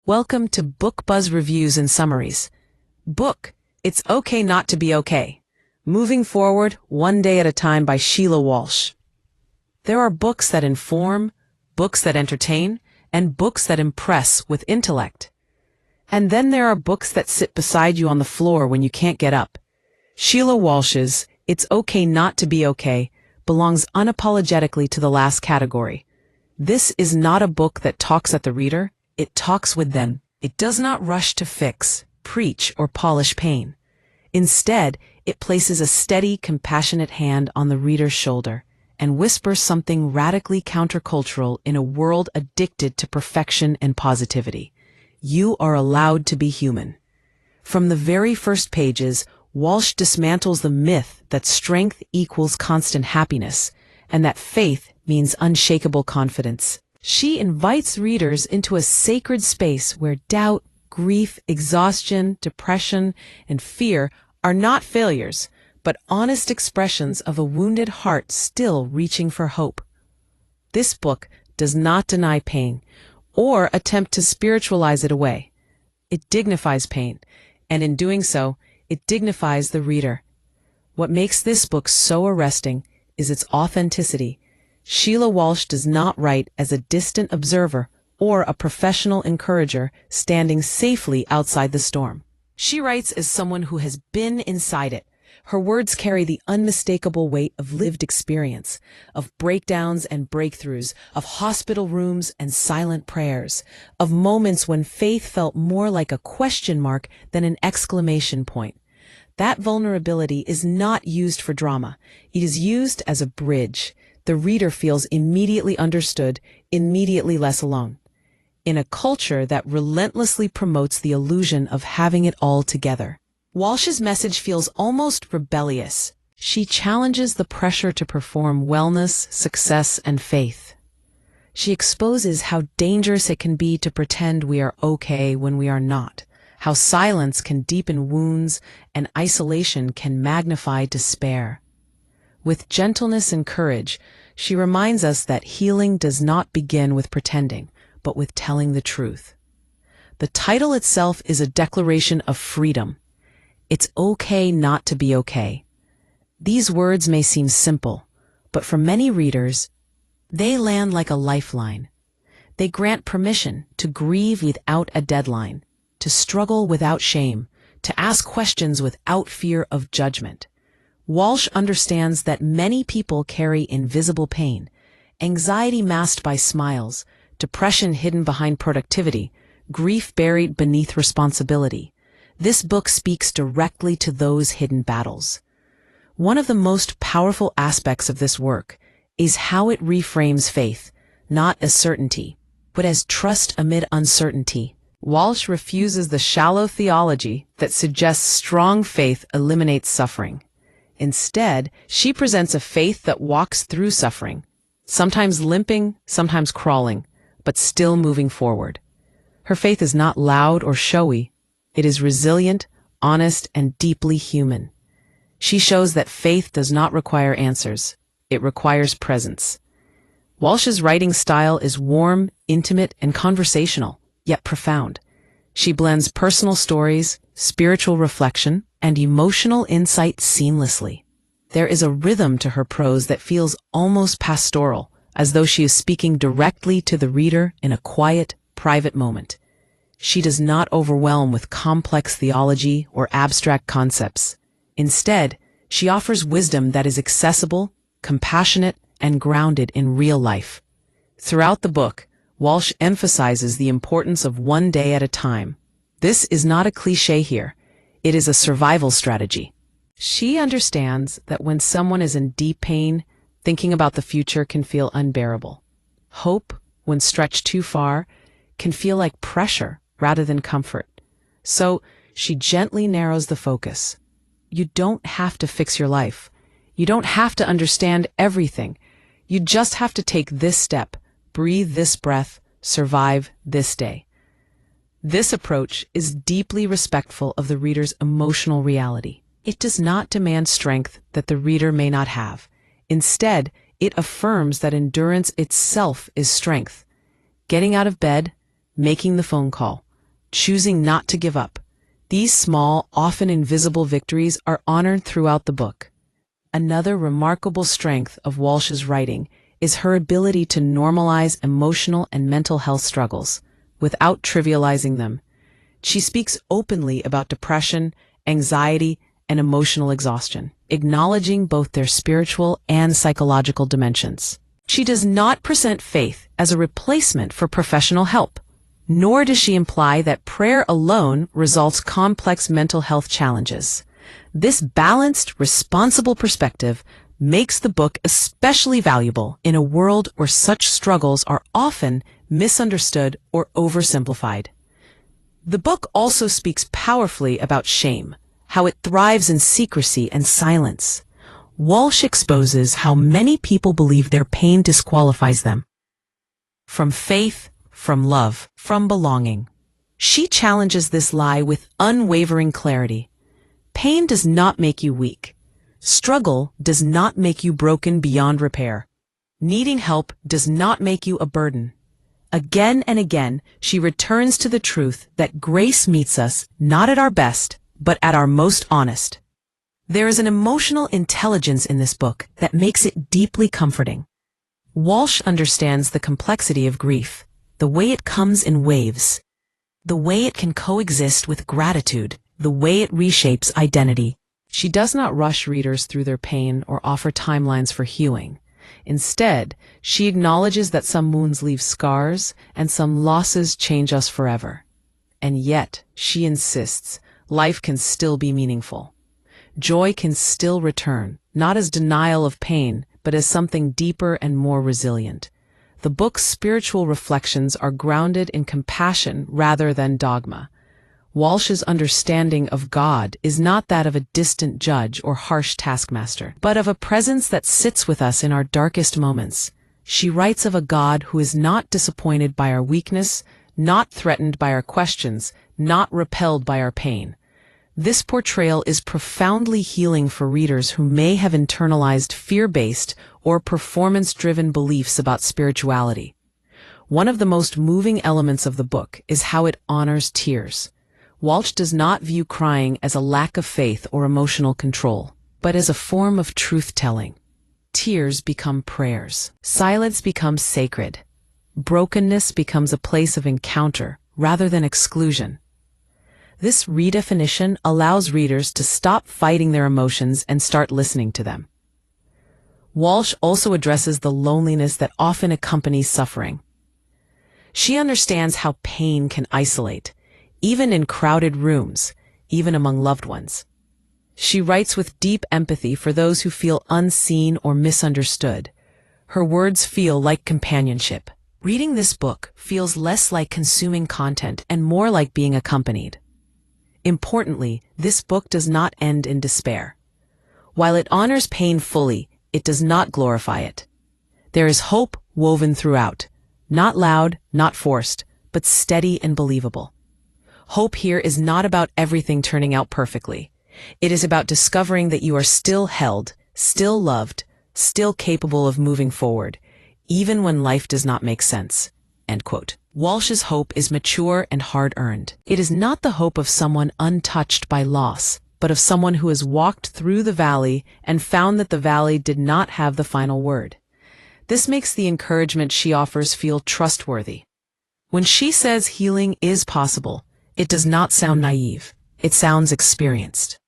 Welcome to Book Buzz Reviews and Summaries. Book, It's Okay Not to Be Okay. Moving Forward, One Day at a Time by Sheila Walsh. There are books that inform, books that entertain, and books that impress with intellect. And then there are books that sit beside you on the floor when you can't get up. Sheila Walsh's It's Okay Not to Be Okay belongs unapologetically to the last category. This is not a book that talks at the reader. It talks with them. It does not rush to fix, preach, or polish pain. Instead, it places a steady, compassionate hand on the reader's shoulder and whispers something radically countercultural in a world addicted to perfection and positivity. You are allowed to be human. From the very first pages, Walsh dismantles the myth that strength equals constant happiness and that faith means unshakable confidence. She invites readers into a sacred space where doubt, grief, exhaustion, depression, and fear are not failures, but honest expressions of a wounded heart still reaching for hope. This book does not deny pain or attempt to spiritualize it away. It dignifies pain, and in doing so, it dignifies the reader. What makes this book so arresting is its authenticity. Sheila Walsh does not write as a distant observer or a professional encourager standing safely outside the storm. She writes as someone who has been inside it. Her words carry the unmistakable weight of lived experience, of breakdowns and breakthroughs, of hospital rooms and silent prayers, of moments when faith felt more like a question mark than an exclamation point. That vulnerability is not used for drama. It is used as a bridge. The reader feels immediately understood, immediately less alone. In a culture that relentlessly promotes the illusion of having it all together, Walsh's message feels almost rebellious. She challenges the pressure to perform wellness, success, and faith. She exposes how dangerous it can be to pretend we are okay when we are not, how silence can deepen wounds and isolation can magnify despair. With gentleness and courage, she reminds us that healing does not begin with pretending, but with telling the truth. The title itself is a declaration of freedom. It's okay not to be okay. These words may seem simple, but for many readers, they land like a lifeline. They grant permission to grieve without a deadline, to struggle without shame, to ask questions without fear of judgment. Walsh understands that many people carry invisible pain, anxiety masked by smiles, depression hidden behind productivity, grief buried beneath responsibility. This book speaks directly to those hidden battles. One of the most powerful aspects of this work is how it reframes faith, not as certainty, but as trust amid uncertainty. Walsh refuses the shallow theology that suggests strong faith eliminates suffering. Instead, she presents a faith that walks through suffering, sometimes limping, sometimes crawling, but still moving forward. Her faith is not loud or showy. It is resilient, honest, and deeply human. She shows that faith does not require answers. It requires presence. Walsh's writing style is warm, intimate, and conversational, yet profound. She blends personal stories, spiritual reflection, and emotional insight seamlessly. There is a rhythm to her prose that feels almost pastoral, as though she is speaking directly to the reader in a quiet, private moment. She does not overwhelm with complex theology or abstract concepts. Instead, she offers wisdom that is accessible, compassionate, and grounded in real life. Throughout the book, Walsh emphasizes the importance of one day at a time. This is not a cliché here. It is a survival strategy. She understands that when someone is in deep pain, thinking about the future can feel unbearable. Hope, when stretched too far, can feel like pressure rather than comfort. So she gently narrows the focus. You don't have to fix your life. You don't have to understand everything. You just have to take this step, breathe this breath, survive this day. This approach is deeply respectful of the reader's emotional reality. It does not demand strength that the reader may not have. Instead, it affirms that endurance itself is strength. Getting out of bed, making the phone call, choosing not to give up. These small, often invisible victories are honored throughout the book. Another remarkable strength of Walsh's writing is her ability to normalize emotional and mental health struggles without trivializing them. She speaks openly about depression, anxiety, and emotional exhaustion, acknowledging both their spiritual and psychological dimensions. She does not present faith as a replacement for professional help, nor does she imply that prayer alone resolves complex mental health challenges. This balanced, responsible perspective makes the book especially valuable in a world where such struggles are often misunderstood or oversimplified. The book also speaks powerfully about shame, how it thrives in secrecy and silence. Walsh exposes how many people believe their pain disqualifies them from faith, from love, from belonging. She challenges this lie with unwavering clarity. Pain does not make you weak. Struggle does not make you broken beyond repair. Needing help does not make you a burden. Again and again, she returns to the truth that grace meets us not at our best, but at our most honest. There is an emotional intelligence in this book that makes it deeply comforting. Walsh understands the complexity of grief, the way it comes in waves, the way it can coexist with gratitude, the way it reshapes identity. She does not rush readers through their pain or offer timelines for healing. Instead, she acknowledges that some wounds leave scars and some losses change us forever. And yet, she insists, life can still be meaningful. Joy can still return, not as denial of pain, but as something deeper and more resilient. The book's spiritual reflections are grounded in compassion rather than dogma. Walsh's understanding of God is not that of a distant judge or harsh taskmaster, but of a presence that sits with us in our darkest moments. She writes of a God who is not disappointed by our weakness, not threatened by our questions, not repelled by our pain. This portrayal is profoundly healing for readers who may have internalized fear-based or performance-driven beliefs about spirituality. One of the most moving elements of the book is how it honors tears. Walsh does not view crying as a lack of faith or emotional control, but as a form of truth-telling. Tears become prayers. Silence becomes sacred. Brokenness becomes a place of encounter rather than exclusion. This redefinition allows readers to stop fighting their emotions and start listening to them. Walsh also addresses the loneliness that often accompanies suffering. She understands how pain can isolate, even in crowded rooms, even among loved ones. She writes with deep empathy for those who feel unseen or misunderstood. Her words feel like companionship. Reading this book feels less like consuming content and more like being accompanied. Importantly, this book does not end in despair. While it honors pain fully, it does not glorify it. There is hope woven throughout, not loud, not forced, but steady and believable. Hope here is not about everything turning out perfectly. It is about discovering that you are still held, still loved, still capable of moving forward, even when life does not make sense." End quote. Walsh's hope is mature and hard-earned. It is not the hope of someone untouched by loss, but of someone who has walked through the valley and found that the valley did not have the final word. This makes the encouragement she offers feel trustworthy. When she says healing is possible, it does not sound naive. It sounds experienced.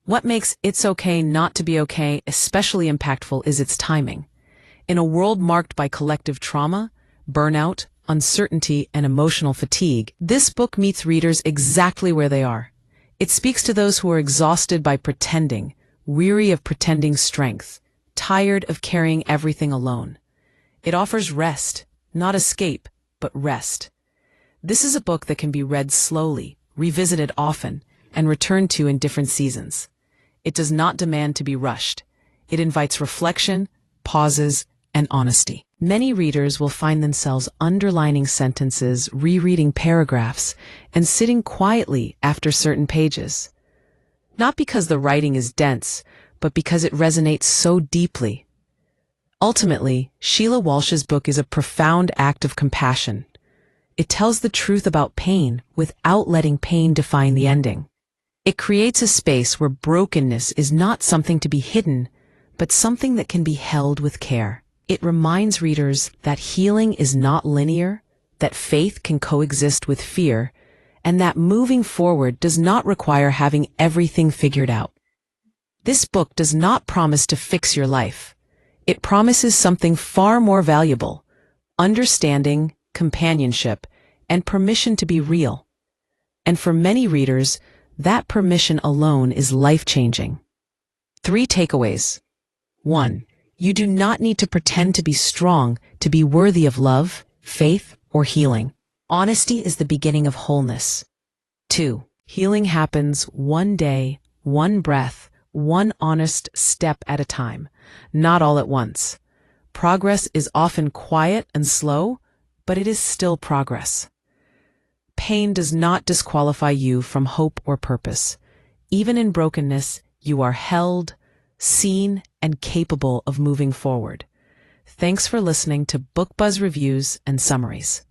What makes It's Okay Not to Be Okay especially impactful is its timing. In a world marked by collective trauma, burnout, uncertainty, and emotional fatigue, this book meets readers exactly where they are. It speaks to those who are exhausted by pretending, weary of pretending strength, tired of carrying everything alone. It offers rest, not escape, but rest. This is a book that can be read slowly, revisited often, and returned to in different seasons. It does not demand to be rushed. It invites reflection, pauses, and honesty. Many readers will find themselves underlining sentences, rereading paragraphs, and sitting quietly after certain pages. Not because the writing is dense, but because it resonates so deeply. Ultimately, Sheila Walsh's book is a profound act of compassion. It tells the truth about pain without letting pain define the ending. It creates a space where brokenness is not something to be hidden, but something that can be held with care. It reminds readers that healing is not linear, that faith can coexist with fear, and that moving forward does not require having everything figured out. This book does not promise to fix your life. It promises something far more valuable: understanding, companionship, and permission to be real. And for many readers, that permission alone is life-changing. 3 takeaways. 1. You do not need to pretend to be strong to be worthy of love, faith, or healing. Honesty is the beginning of wholeness. 2. Healing happens one day, one breath, one honest step at a time, not all at once. Progress is often quiet and slow, but it is still progress. Pain does not disqualify you from hope or purpose. Even in brokenness, you are held, seen, and capable of moving forward. Thanks for listening to Book Buzz Reviews and Summaries.